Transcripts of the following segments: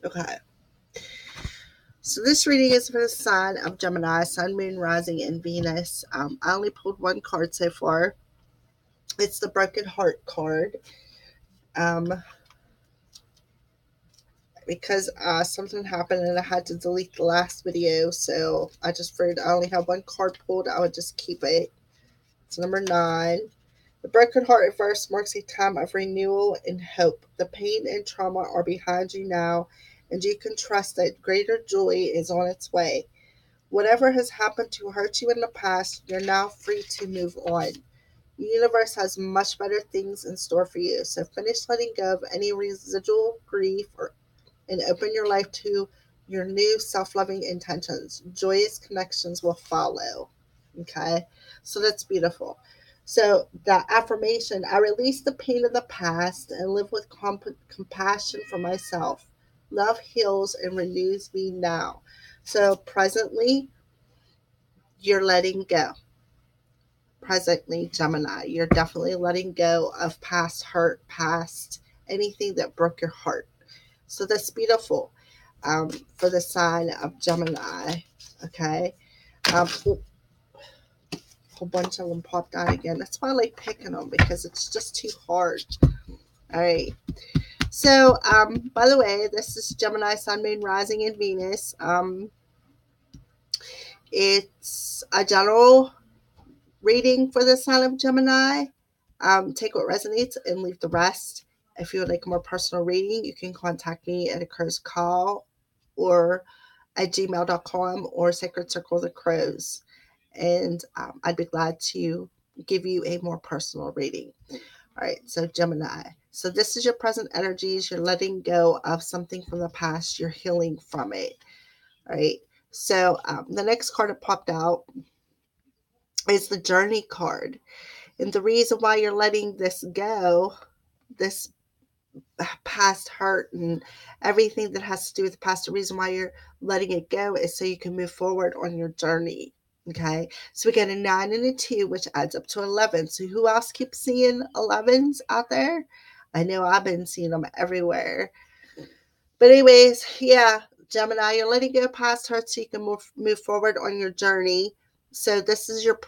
Okay. So this reading is for the sign of Gemini, Sun, Moon, Rising, and Venus. I only pulled one card so far. It's the Broken Heart card. Because something happened and I had to delete the last video, so I just figured I only have one card pulled. I would just keep it. It's number 9. The Broken Heart reverse marks a time of renewal and hope. The pain and trauma are behind you now, and you can trust that greater joy is on its way. Whatever has happened to hurt you in the past, you're now free to move on. The universe has much better things in store for you, so finish letting go of any residual grief and open your life to your new self-loving intentions. Joyous connections will follow. Okay, so that's beautiful. So the affirmation: I release the pain of the past and live with compassion for myself. Love heals and renews me now. So presently, you're letting go. Presently, Gemini, you're definitely letting go of past hurt, past anything that broke your heart. So that's beautiful for the sign of Gemini. Okay. A whole bunch of them popped out again. That's why I like picking them, because it's just too hard. All right. So, by the way, this is Gemini, Sun, Moon, Rising, and Venus. It's a general reading for the sign of Gemini. Take what resonates and leave the rest. If you would like a more personal reading, you can contact me at accursecall or at gmail.com or Sacred Circle of the Crows. And I'd be glad to give you a more personal reading. All right, so Gemini. So this is your present energies. You're letting go of something from the past. You're healing from it. All right. So the next card that popped out is the Journey card. And the reason why you're letting this go, this past hurt and everything that has to do with the past, the reason why you're letting it go is so you can move forward on your journey. Okay, so we get a 9 and a 2, which adds up to 11. So who else keeps seeing 11s out there? I know I've been seeing them everywhere. But anyways, yeah, Gemini, you're letting go past hurt so you can move forward on your journey. So this is your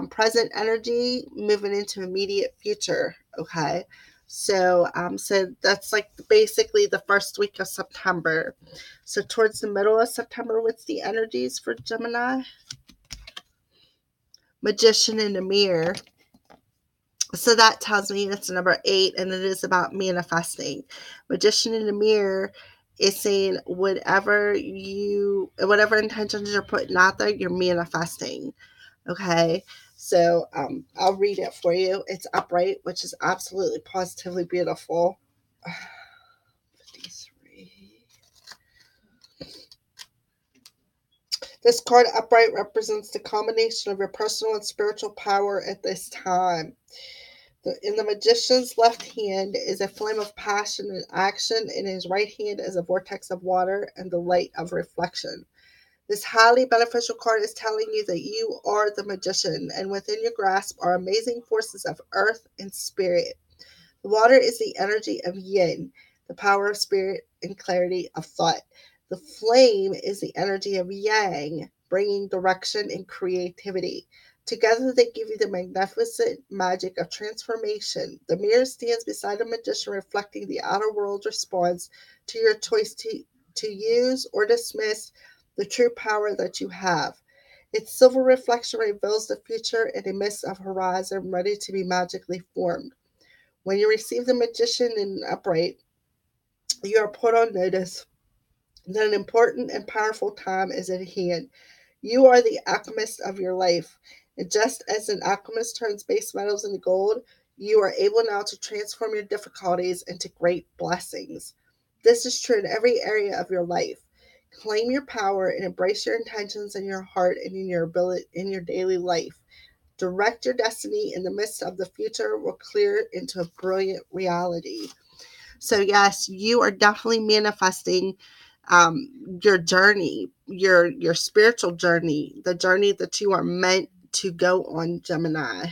present energy moving into immediate future. Okay. So that's like basically the first week of September. So towards the middle of September, what's the energies for Gemini? Magician in the mirror. So that tells me it's number 8, and it is about manifesting. Magician in the mirror is saying whatever intentions you're putting out there, you're manifesting. Okay. So I'll read it for you. It's upright, which is absolutely positively beautiful. 53. This card upright represents the combination of your personal and spiritual power at this time. In the magician's left hand is a flame of passion and action, and his right hand is a vortex of water and the light of reflection. This highly beneficial card is telling you that you are the magician, and within your grasp are amazing forces of earth and spirit. The water is the energy of yin, the power of spirit and clarity of thought. The flame is the energy of yang, bringing direction and creativity. Together they give you the magnificent magic of transformation. The mirror stands beside the magician, reflecting the outer world's response to your choice to use or dismiss the true power that you have. Its silver reflection reveals the future in a mist of horizon ready to be magically formed. When you receive the magician in upright, you are put on notice that an important and powerful time is at hand. You are the alchemist of your life. And just as an alchemist turns base metals into gold, you are able now to transform your difficulties into great blessings. This is true in every area of your life. Claim your power and embrace your intentions in your heart and in your daily life. Direct your destiny in the midst of the future will clear into a brilliant reality. So yes, you are definitely manifesting your journey, your spiritual journey, the journey that you are meant to go on, Gemini.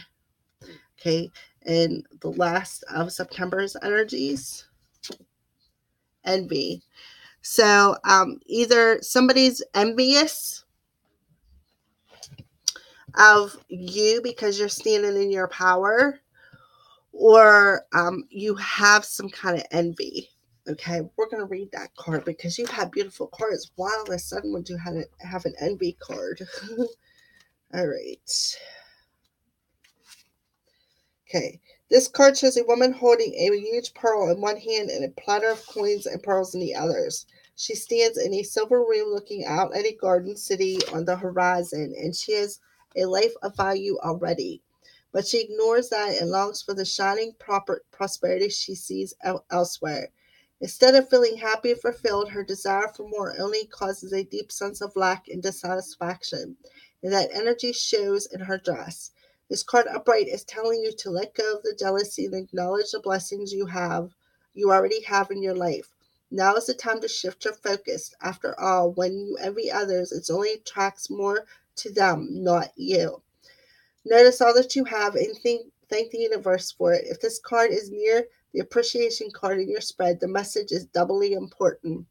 Okay, and the last of September's energies, envy. So either somebody's envious of you because you're standing in your power, or you have some kind of envy. Okay, we're going to read that card because you've had beautiful cards. Why all of a sudden would you have an envy card? All right. Okay. This card shows a woman holding a huge pearl in one hand and a platter of coins and pearls in the others. She stands in a silver room looking out at a garden city on the horizon, and she has a life of value already. But she ignores that and longs for the shining prosperity she sees elsewhere. Instead of feeling happy and fulfilled, her desire for more only causes a deep sense of lack and dissatisfaction, and that energy shows in her dress. This card upright is telling you to let go of the jealousy and acknowledge the blessings you already have in your life. Now is the time to shift your focus. After all, when you envy others, it only attracts more to them, not you. Notice all that you have and thank the universe for it. If this card is near the appreciation card in your spread, the message is doubly important.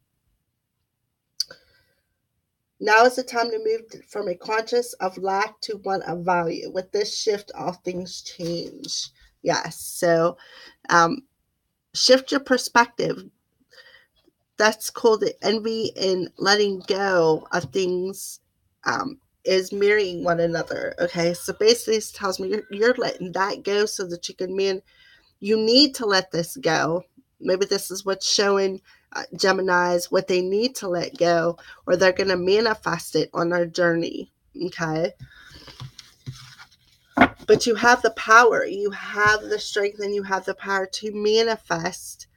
Now is the time to move from a conscious of lack to one of value. With this shift, all things change. Yes, so shift your perspective. That's called the envy and letting go of things is mirroring one another. Okay, so basically this tells me you're letting that go so that you can you need to let this go. Maybe this is what's showing Geminis what they need to let go, or they're going to manifest it on their journey. Okay. But you have the power, you have the strength, and you have the power to manifest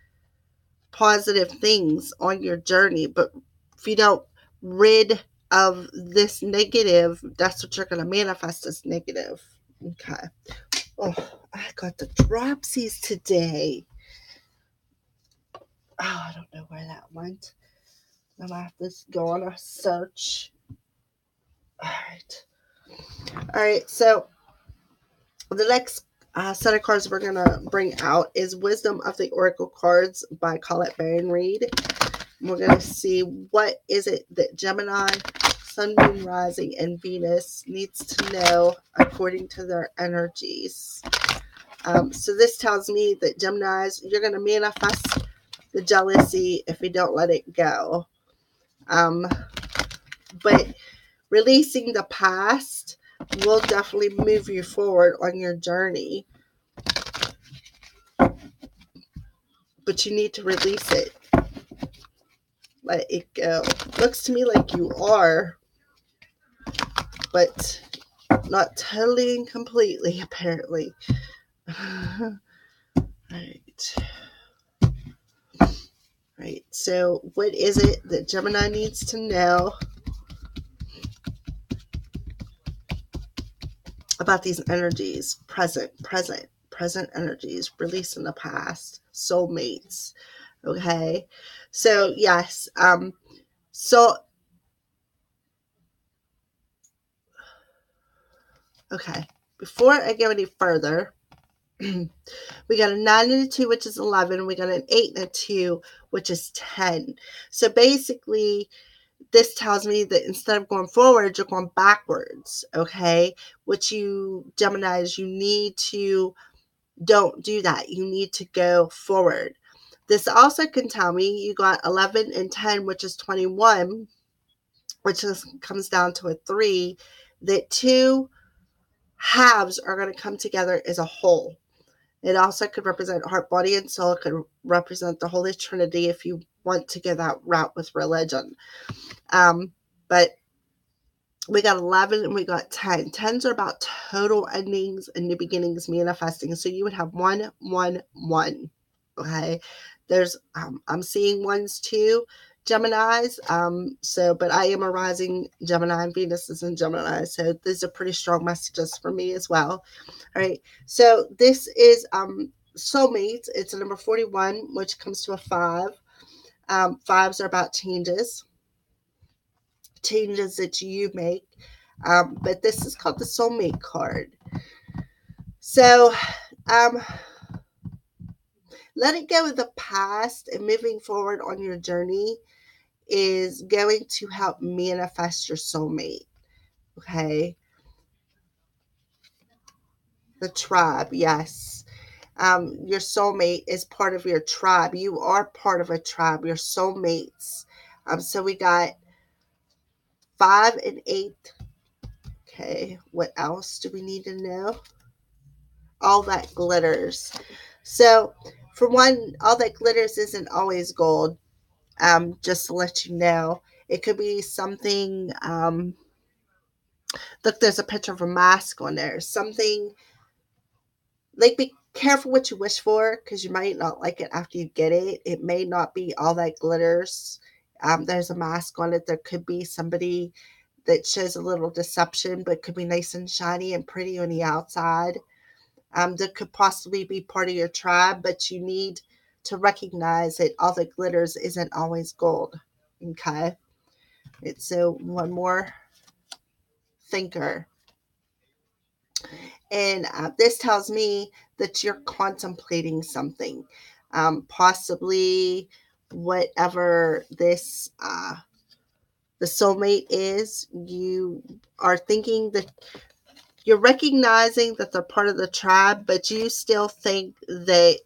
positive things on your journey. But if you don't rid of this negative, that's what you're going to manifest as negative. Okay. Oh, I got the dropsies today. Oh, I don't know where that went. I'm going to have to go on a search. All right. All right. So the next set of cards we're going to bring out is Wisdom of the Oracle cards by Colette Baron Reed. We're going to see what is it that Gemini, Sun, Moon, Rising, and Venus needs to know according to their energies. So this tells me that Geminis, you're going to manifest the jealousy if you don't let it go. But releasing the past will definitely move you forward on your journey. But you need to release it. Let it go. Looks to me like you are, but not totally and completely, apparently. Right. So what is it that Gemini needs to know about these energies? Present energies, releasing the past, soulmates. Okay. So yes. Okay. Before I go any further, we got a 9 and a 2, which is 11. We got an 8 and a 2, which is 10. So basically, this tells me that instead of going forward, you're going backwards. Okay. Which Geminis, you need to don't do that. You need to go forward. This also can tell me you got 11 and 10, which is 21, which comes down to a 3, that two halves are going to come together as a whole. It also could represent heart, body, and soul. It could represent the Holy Trinity if you want to go that route with religion. But we got 11 and we got 10. 10s are about total endings and new beginnings manifesting. So you would have 1, 1, 1. Okay. I'm seeing ones too, Geminis. But I am a rising Gemini and Venus is in Gemini. So these are pretty strong messages for me as well. All right. So this is soulmates. It's a number 41, which comes to a 5. 5s are about changes that you make. But this is called the soulmate card. So letting go of the past and moving forward on your journey is going to help manifest your soulmate. Okay. The tribe, yes. Your soulmate is part of your tribe. You are part of a tribe, your soulmates. So we got 5 and 8. Okay, what else do we need to know? All that glitters. So, for one, all that glitters isn't always gold. Just to let you know, it could be something. Look, there's a picture of a mask on there. Something like, be careful what you wish for, because you might not like it after you get it. It may not be all that glitters. There's a mask on it. There could be somebody that shows a little deception, but could be nice and shiny and pretty on the outside. That could possibly be part of your tribe, but you need to recognize that all that glitters isn't always gold. Okay. So one more thinker. And this tells me that you're contemplating something. Possibly whatever this the soulmate is, you are thinking that you're recognizing that they're part of the tribe, but you still think that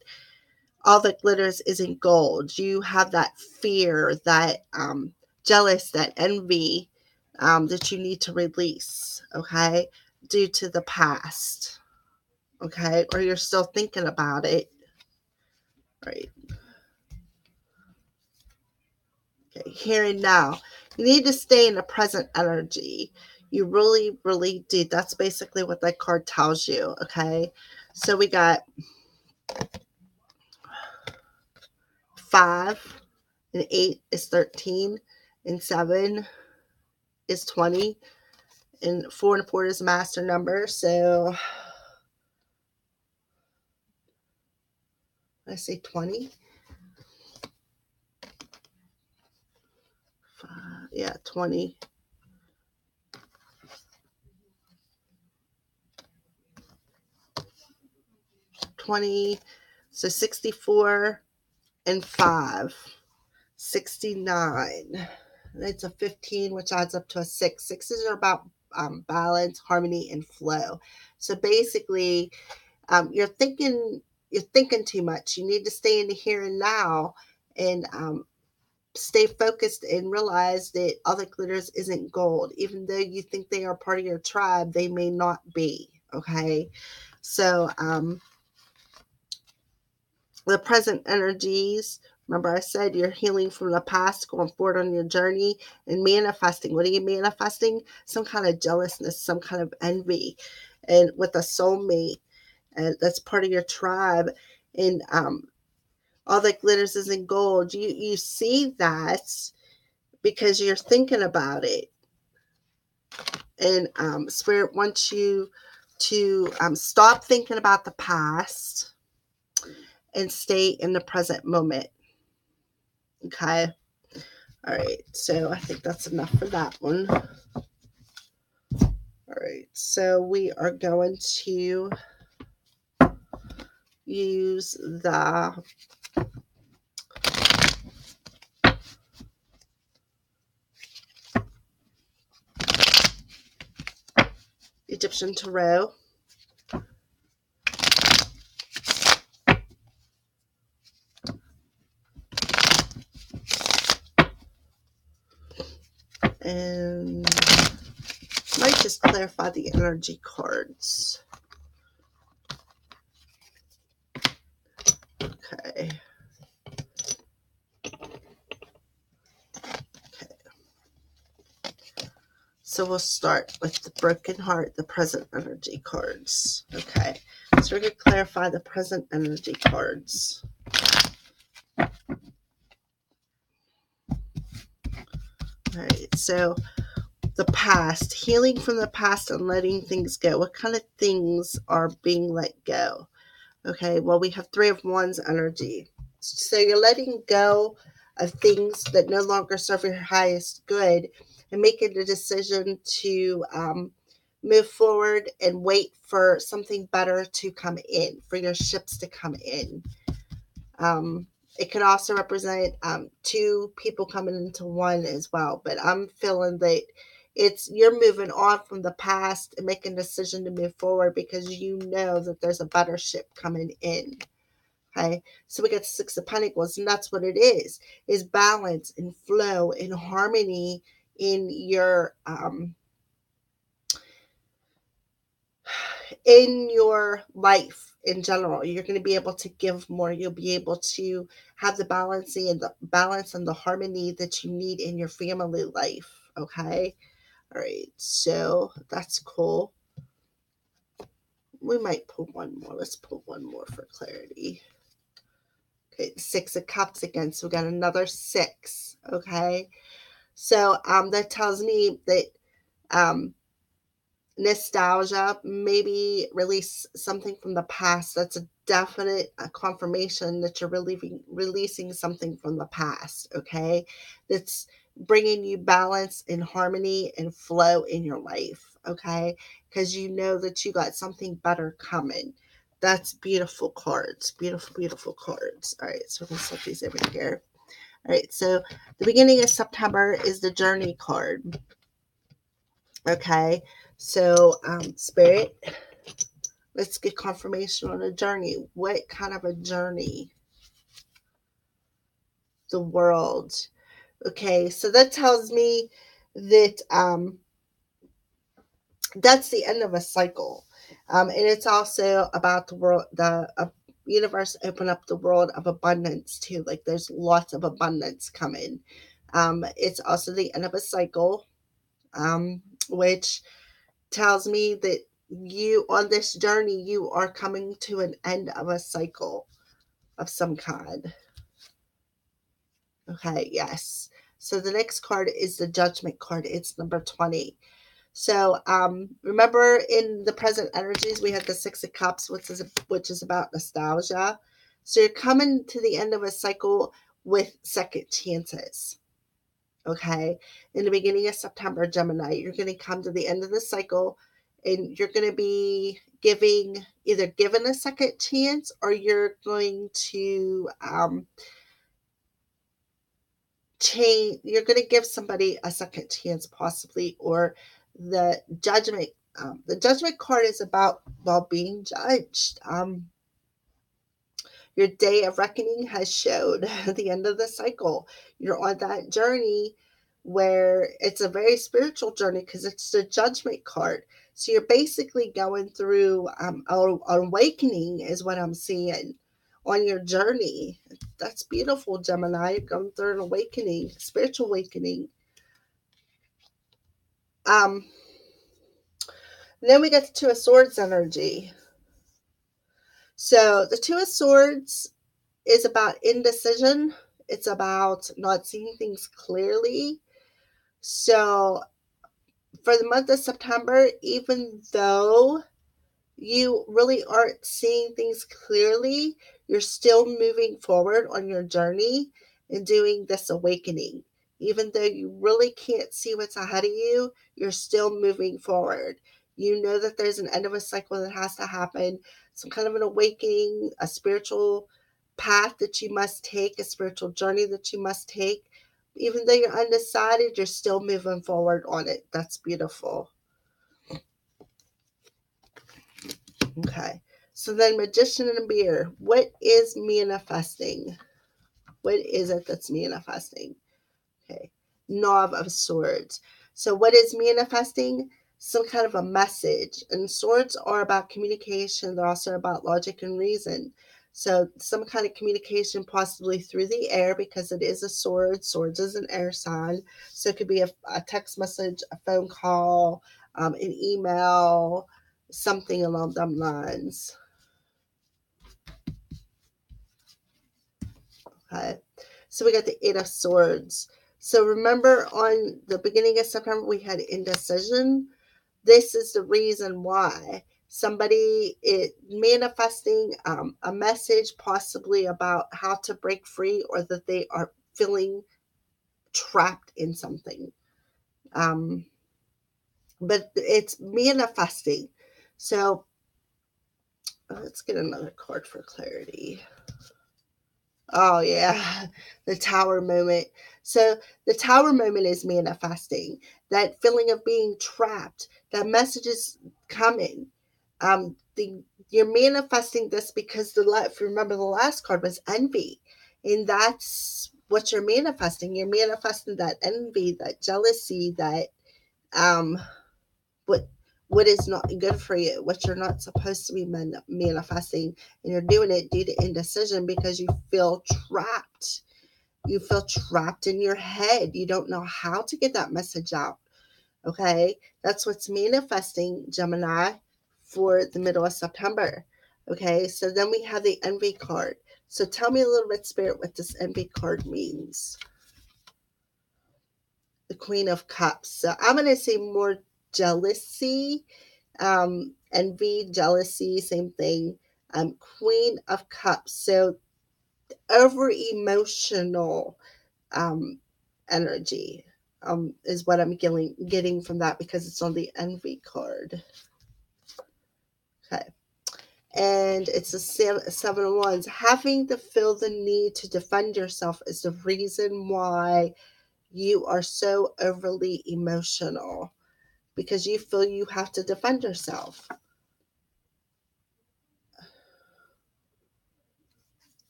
all that glitters isn't gold. You have that fear, that jealous, that envy that you need to release, okay, due to the past, okay, or you're still thinking about it, right? Okay, here and now. You need to stay in the present energy. You really, really do. That's basically what that card tells you, okay? So we got 5 and 8 is 13 and 7 is 20 and 4 and 4 is a master number. So I say 20. Yeah, 20. 20. So 64 and 5. 69. It's a 15, which adds up to a 6. Sixes are about balance, harmony, and flow. So basically, you're thinking too much. You need to stay in the here and now, and stay focused and realize that all that glitters isn't gold. Even though you think they are part of your tribe, they may not be. Okay, so the present energies. Remember, I said you're healing from the past, going forward on your journey, and manifesting. What are you manifesting? Some kind of jealousness, some kind of envy, and with a soulmate, and that's part of your tribe. And all that glitters isn't gold. You see that because you're thinking about it, and Spirit wants you to stop thinking about the past and stay in the present moment. Okay. All right. So I think that's enough for that one. All right. So we are going to use the Egyptian Tarot. And might just clarify the energy cards. Okay. So we'll start with the broken heart, the present energy cards. Okay. So we're going to clarify the present energy cards. All right. So the past, healing from the past and letting things go. What kind of things are being let go? Okay. Well, we have 3 of Wands energy. So you're letting go of things that no longer serve your highest good and making a decision to move forward and wait for something better to come in, for your ships to come in. It could also represent two people coming into one as well. But I'm feeling that you're moving on from the past and making a decision to move forward because you know that there's a better ship coming in. Okay, so we got the Six of Pentacles, and that's what it is balance and flow and harmony in your life in general. You're going to be able to give more. You'll be able to have the balance and the harmony that you need in your family life. Okay, all right, so that's cool. We might pull one more. Let's pull one more for clarity. Okay, Six of Cups again. So we got another 6. Okay, so that tells me that nostalgia, maybe release something from the past. That's a definite confirmation that you're releasing something from the past. Okay, that's bringing you balance and harmony and flow in your life. Okay, because you know that you got something better coming. That's beautiful cards. Beautiful, beautiful cards. All right, so we're going to set these over here. All right, so the beginning of September is the Journey card. Okay, so Spirit, let's get confirmation on a journey. What kind of a journey? The World. Okay, so that tells me that that's the end of a cycle. And it's also about the world, the universe open up the world of abundance too. Like there's lots of abundance coming. It's also the end of a cycle, which tells me that you, on this journey, you are coming to an end of a cycle of some kind. Okay, yes. So the next card is the Judgment card. It's number 20. So remember in the present energies, we have the Six of Cups, which is about nostalgia. So you're coming to the end of a cycle with second chances. Okay. In the beginning of September, Gemini, you're going to come to the end of the cycle and you're going to be either given a second chance, or you're going to you're going to give somebody a second chance possibly, or the judgment card is about, well, being judged. Your day of reckoning has showed the end of the cycle. You're on that journey where it's a very spiritual journey because it's the Judgment card. So you're basically going through an awakening is what I'm seeing on your journey. That's beautiful, Gemini. You're going through an awakening, spiritual awakening. Then we get the Two of Swords energy. So the Two of Swords is about indecision. It's about not seeing things clearly. So for the month of September, even though you really aren't seeing things clearly, you're still moving forward on your journey and doing this awakening. Even though you really can't see what's ahead of you, you're still moving forward. You know that there's an end of a cycle that has to happen, some kind of an awakening, a spiritual path that you must take, a spiritual journey that you must take. Even though you're undecided, you're still moving forward on it. That's beautiful. Okay. So then Magician and Beer. What is manifesting? What is it that's manifesting? Okay. Knave of Swords. So what is manifesting? Some kind of a message. And swords are about communication. They're also about logic and reason. So some kind of communication possibly through the air, because it is a sword. Swords is an air sign. So it could be a text message, a phone call, an email, something along them lines. Okay. So we got the Eight of Swords. So remember on the beginning of September, we had indecision. This is the reason why. Somebody is manifesting a message possibly about how to break free, or that they are feeling trapped in something. But it's manifesting. So let's get another card for clarity. Oh, yeah. The tower moment. So, the tower moment is manifesting. That feeling of being trapped. That message is coming. You're manifesting this because if you remember, the last card was envy. And that's what you're manifesting. You're manifesting that envy, that jealousy, that um, what what is not good for you, what you're not supposed to be manifesting, and you're doing it due to indecision because you feel trapped. You feel trapped in your head. You don't know how to get that message out. Okay, that's what's manifesting, Gemini, for the middle of September. Okay, so then we have the envy card. So tell me a little bit, Spirit, what this envy card means. The Queen of Cups. So I'm going to say more jealousy, envy, jealousy, same thing. Queen of Cups. So over emotional energy is what I'm getting from that because it's on the envy card. Okay. And it's a seven of wands. Having to feel the need to defend yourself is the reason why you are so overly emotional, because you feel you have to defend yourself.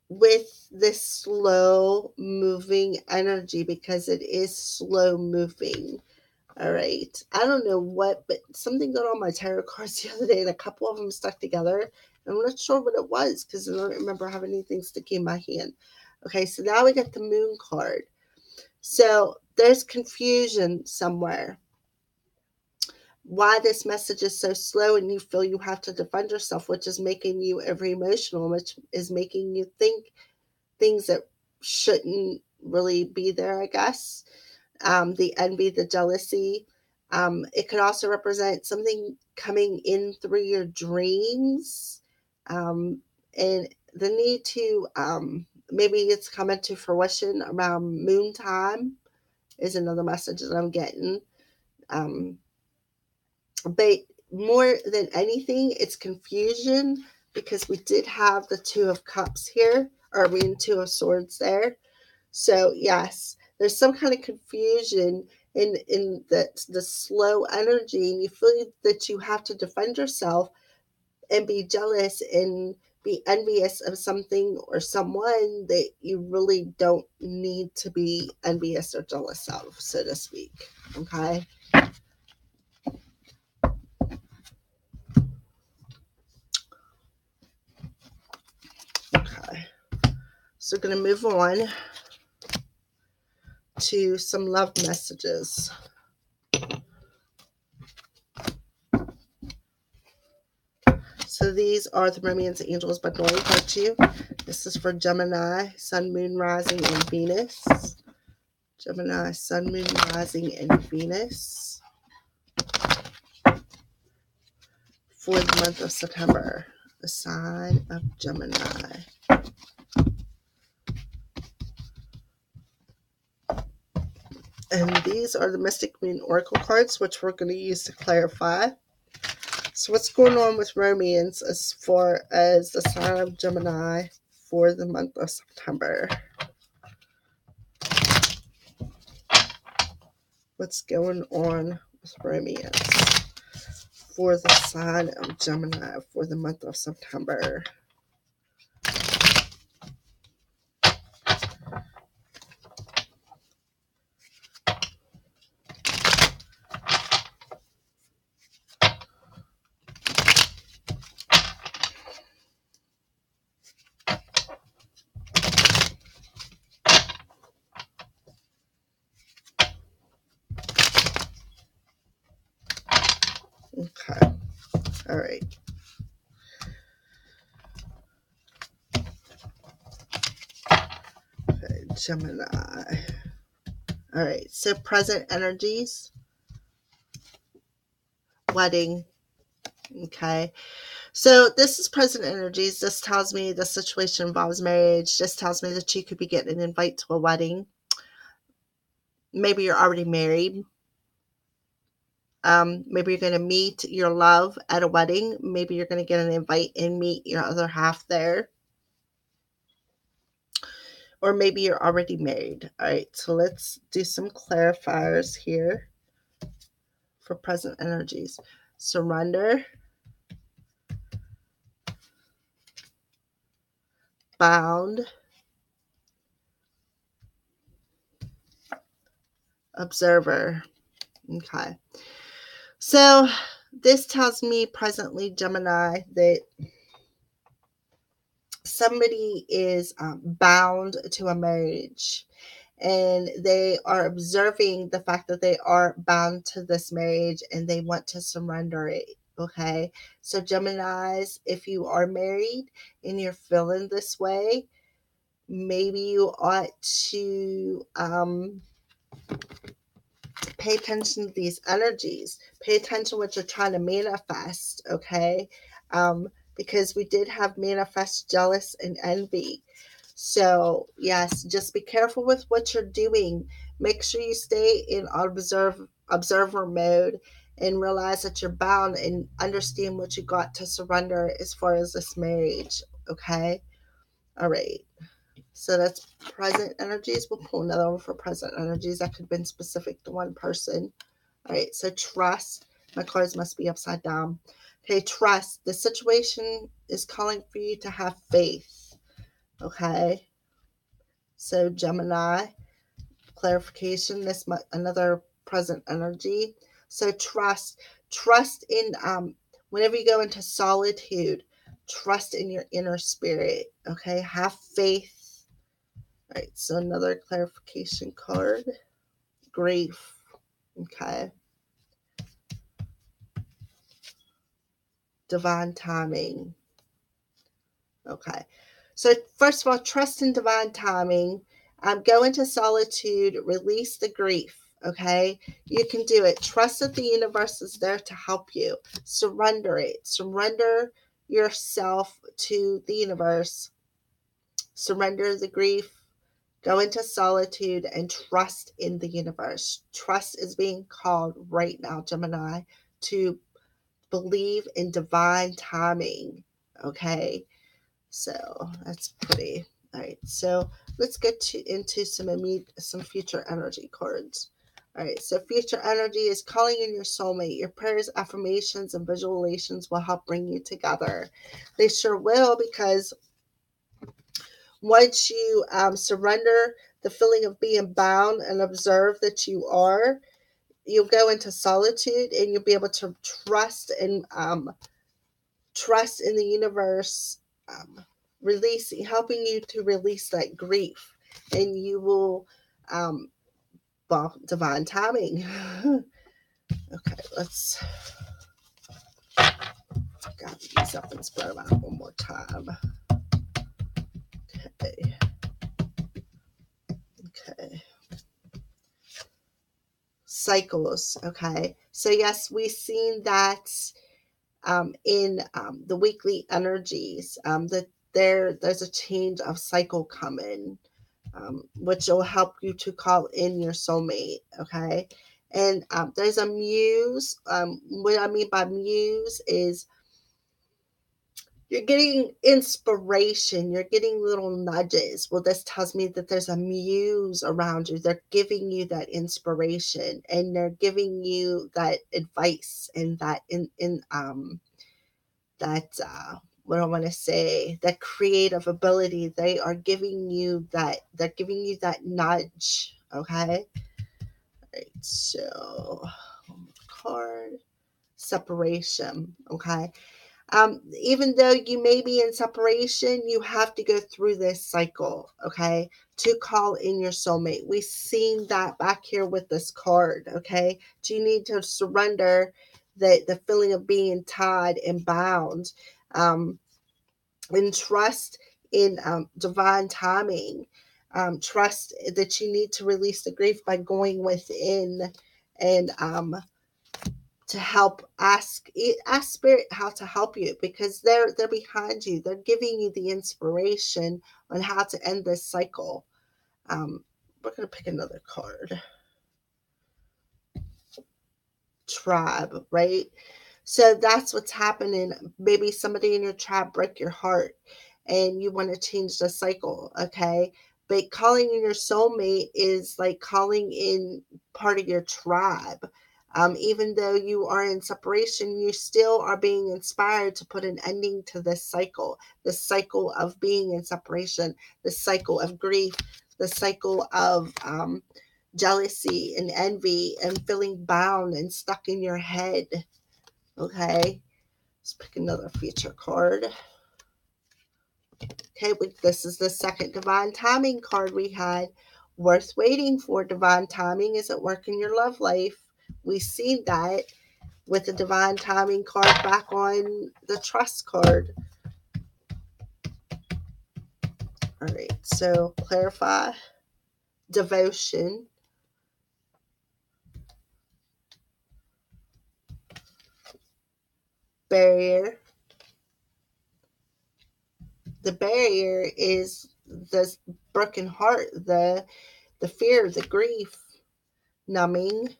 With this slow moving energy, because it is slow moving. All right. I don't know what, but something got on my tarot cards the other day and a couple of them stuck together. I'm not sure what it was because I don't remember having anything sticking in my hand. Okay, so now we got the moon card. So there's confusion somewhere. Why this message is so slow and you feel you have to defend yourself, which is making you over emotional, which is making you think things that shouldn't really be there, I guess. The envy, the jealousy. It could also represent something coming in through your dreams, and the need to maybe it's coming to fruition around moon time is another message that I'm getting. But more than anything, it's confusion because we did have the Two of Cups here, or I mean, Two of Swords there. So yes, there's some kind of confusion in the slow energy, and you feel that you have to defend yourself and be jealous and be envious of something or someone that you really don't need to be envious or jealous of, so to speak. Okay. Okay. So we're going to move on to some love messages. So these are the Romance Angels by Dolly Parton. This is for Gemini, Sun, Moon, Rising, and Venus. Gemini, Sun, Moon, Rising, and Venus for the month of September. The sign of Gemini. And these are the Mystic Moon Oracle cards, which we're going to use to clarify. So what's going on with romance as far as the sign of Gemini for the month of September? What's going on with romance for the sign of Gemini for the month of September? Okay. All right. Okay, Gemini. All right. So present energies. Wedding. Okay. So this is present energies. This tells me the situation involves marriage. This tells me that you could be getting an invite to a wedding. Maybe you're already married. Maybe you're going to meet your love at a wedding. Maybe you're going to get an invite and meet your other half there. or maybe you're already married. All right, so let's do some clarifiers here for present energies. Surrender, bound, observer. Okay. So this tells me presently, Gemini, that somebody is bound to a marriage, and they are observing the fact that they are bound to this marriage and they want to surrender it. Okay. So Geminis, if you are married and you're feeling this way, maybe you ought to pay attention to these energies. Pay attention to what you're trying to manifest, okay? Because we did have manifest, jealous, and envy. So, yes, just be careful with what you're doing. Make sure you stay in observer mode and realize that you're bound and understand what you got to surrender as far as this marriage, okay? All right. So that's present energies. We'll pull another one for present energies. That could have been specific to one person. All right, so trust. My cards must be upside down. Okay, trust. The situation is calling for you to have faith. Okay. So Gemini, clarification. This another present energy. So trust. Trust in whenever you go into solitude, trust in your inner spirit. Okay, have faith. All right, so another clarification card. Grief. Okay. Divine timing. Okay. So first of all, trust in divine timing. Go into solitude. Release the grief. Okay. You can do it. Trust that the universe is there to help you. Surrender it. Surrender yourself to the universe. Surrender the grief. Go into solitude and trust in the universe. Trust is being called right now, Gemini, to believe in divine timing. Okay, so that's pretty. All right, so let's get into some future energy cards. All right, so future energy is calling in your soulmate. Your prayers, affirmations, and visualizations will help bring you together. They sure will, because once you surrender the feeling of being bound and observe that you'll go into solitude and you'll be able to trust in the universe, helping you to release that grief, and you will, divine timing. Okay, let's gather these up and spread them out one more time. Okay. Cycles. Okay, so yes, we've seen that in the weekly energies, that there's a change of cycle coming, which will help you to call in your soulmate. Okay, and there's a muse. What I mean by muse is you're getting inspiration, you're getting little nudges. Well, this tells me that there's a muse around you. They're giving you that inspiration, and they're giving you that advice, and that what I want to say, that creative ability. They are giving you that, they're giving you that nudge. Okay. All right, so card. Separation. Okay. Even though you may be in separation, you have to go through this cycle, okay, to call in your soulmate. We've seen that back here with this card, okay? Do you need to surrender the feeling of being tied and bound, and trust in divine timing. Trust that you need to release the grief by going within and to help ask spirit how to help you, because they're behind you. They're giving you the inspiration on how to end this cycle. We're going to pick another card. Tribe, right? So that's what's happening. Maybe somebody in your tribe broke your heart and you want to change the cycle. Okay, But calling in your soulmate is like calling in part of your tribe. Even though you are in separation, you still are being inspired to put an ending to this cycle of being in separation, this cycle of grief, the cycle of jealousy and envy and feeling bound and stuck in your head. Okay, let's pick another feature card. Okay, this is the second divine timing card we had. Worth waiting for. Divine timing is at work in your love life. We see that with the divine timing card back on the trust card. All right, so clarify. Devotion. Barrier. The barrier is the broken heart, the fear, the grief. Numbing.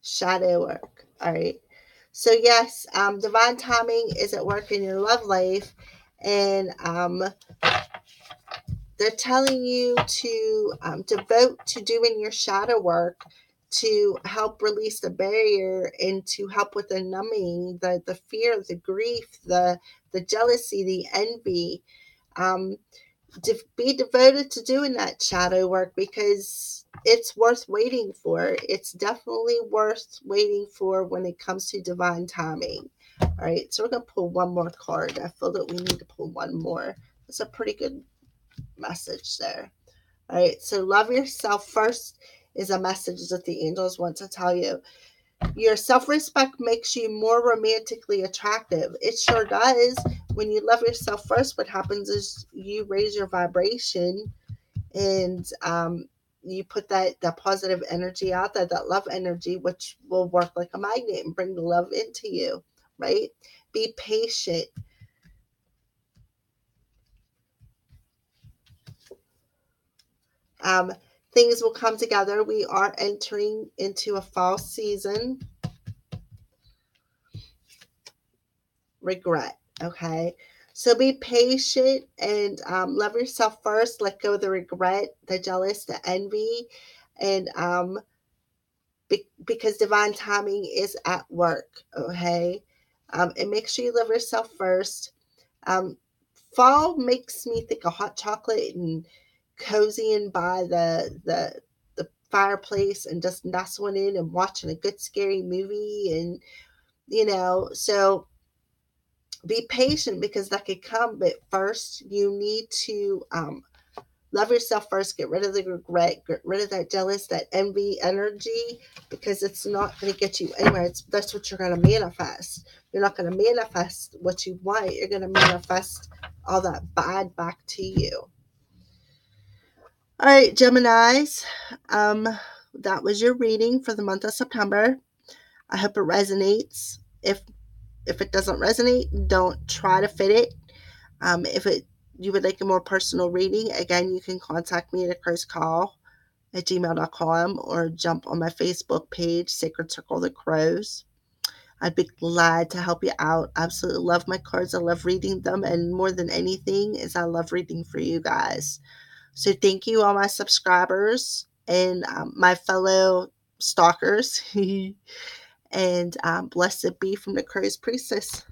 Shadow work. All right. So yes, divine timing is at work in your love life, and they're telling you to devote to doing your shadow work to help release the barrier and to help with the numbing, the fear, the grief, the jealousy, the envy. Be devoted to doing that shadow work because it's worth waiting for. It's definitely worth waiting for when it comes to divine timing. All right, so we're going to pull one more card. I feel that we need to pull one more. That's a pretty good message there. All right, so love yourself first is a message that the angels want to tell you. Your self-respect makes you more romantically attractive. It sure does. When you love yourself first, what happens is you raise your vibration, and you put that positive energy out there, that love energy, which will work like a magnet and bring the love into you, right? Be patient. Things will come together. We are entering into a fall season. Regret. Okay. So be patient and love yourself first. Let go of the regret, the jealous, the envy, and because divine timing is at work. Okay. And make sure you love yourself first. Um, Fall makes me think of hot chocolate and cozying by the fireplace and just nestling in and watching a good scary movie, and so be patient because that could come, but first you need to love yourself first. Get rid of the regret, get rid of that jealous, that envy energy, because it's not going to get you anywhere. That's what you're going to manifest. You're not going to manifest what you want. You're going to manifest all that bad back to you. All right, Geminis, that was your reading for the month of September. I hope it resonates. If it doesn't resonate, don't try to fit it. If you would like a more personal reading, again, you can contact me at acrosscall@gmail.com or jump on my Facebook page, Sacred Circle of the Crows. I'd be glad to help you out. Absolutely love my cards. I love reading them, and more than anything is I love reading for you guys. So thank you, all my subscribers and my fellow stalkers. And blessed be from the Crow's Priestess.